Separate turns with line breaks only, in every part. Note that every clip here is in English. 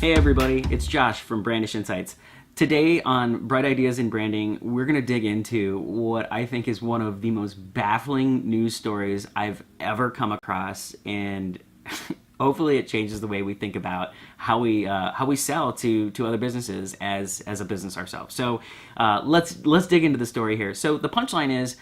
Hey everybody, it's Josh from Brandish Insights. Today on Bright Ideas in Branding, we're going to dig into what I think is one of the most baffling news stories I've ever come across, and hopefully it changes the way we think about how we sell to other businesses as a business ourselves. So let's dig into the story here. So the punchline is,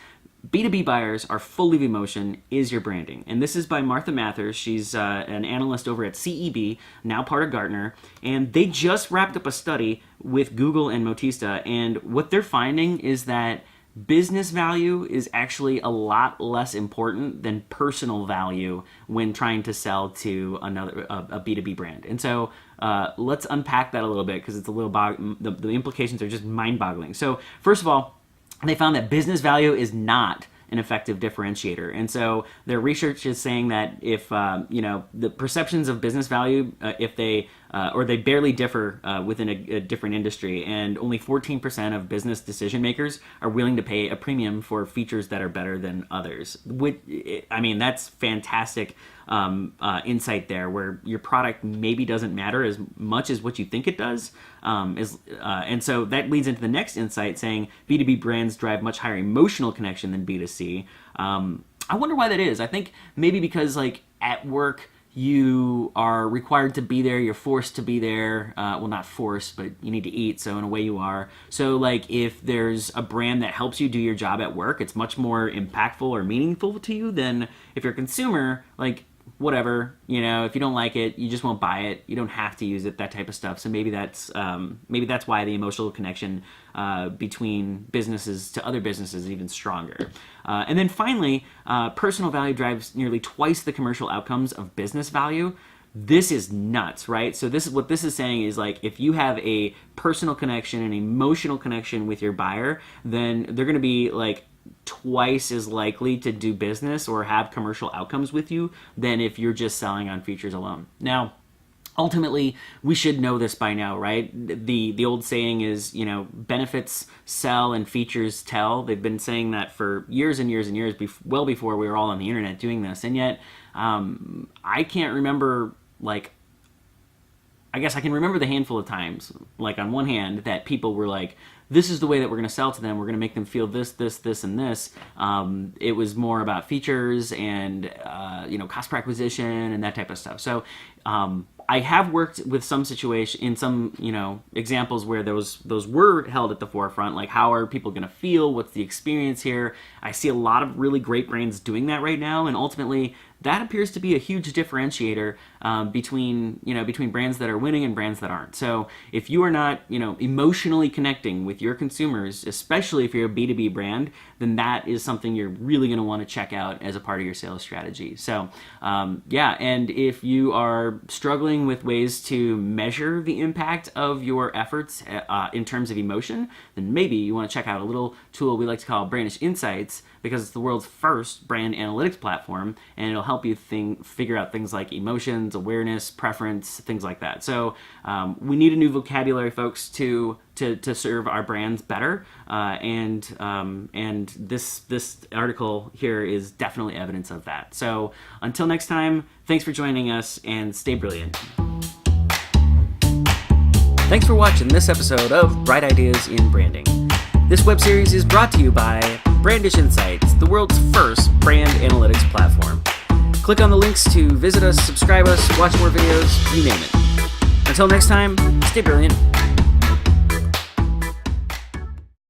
B2B buyers are full of emotion, is your branding. And this is by Martha Mathers. She's an analyst over at CEB, now part of Gartner. And they just wrapped up a study with Google and Motista. And what they're finding is that business value is actually a lot less important than personal value when trying to sell to a B2B brand. And so let's unpack that a little bit, because it's a little the implications are just mind-boggling. So first of all, they found that business value is not an effective differentiator. And so their research is saying that if, the perceptions of business value, if they barely differ within a different industry, and only 14% of business decision makers are willing to pay a premium for features that are better than others. That's fantastic insight there, where your product maybe doesn't matter as much as what you think it does. And so that leads into the next insight, saying B2B brands drive much higher emotional connection than B2C. I wonder why that is. I think maybe because, like, at work, you are required to be there, you're forced to be there. Well, not forced, but you need to eat, so in a way you are. So, like, if there's a brand that helps you do your job at work, it's much more impactful or meaningful to you than if you're a consumer, like, whatever, if you don't like it, you just won't buy it. You don't have to use it, that type of stuff. So maybe that's why the emotional connection between businesses to other businesses is even stronger. And then finally, personal value drives nearly twice the commercial outcomes of business value. This is nuts, right? So what this is saying is, like, if you have a personal connection, an emotional connection with your buyer, then they're going to be, like, twice as likely to do business or have commercial outcomes with you than if you're just selling on features alone. Now, ultimately, we should know this by now, right? The old saying is, benefits sell and features tell. They've been saying that for years and years and years, well before we were all on the internet doing this. And yet, I can't remember, I guess I can remember the handful of times, like, on one hand, that people were like, this is the way that we're going to sell to them. We're going to make them feel this, this, this, and this. It was more about features and, cost per acquisition and that type of stuff. So I have worked with some situation in some, examples where those were held at the forefront, like, how are people going to feel? What's the experience here? I see a lot of really great brands doing that right now, and ultimately that appears to be a huge differentiator between brands that are winning and brands that aren't. So if you are not, emotionally connecting with your consumers, especially if you're a B2B brand, then that is something you're really going to want to check out as a part of your sales strategy. So and if you are struggling with ways to measure the impact of your efforts in terms of emotion, then maybe you want to check out a little tool we like to call Brandish Insights, because it's the world's first brand analytics platform, and it'll help you figure out things like emotions, awareness, preference, things like that. So we need a new vocabulary, folks, to serve our brands better, and this article here is definitely evidence of that. So until next time, thanks for joining us, and stay brilliant. Thanks for watching this episode of Bright Ideas in Branding. This web series is brought to you by Brandish Insights, the world's first brand analytics platform. Click on the links to visit us, subscribe us, watch more videos, you name it. Until next time, stay brilliant.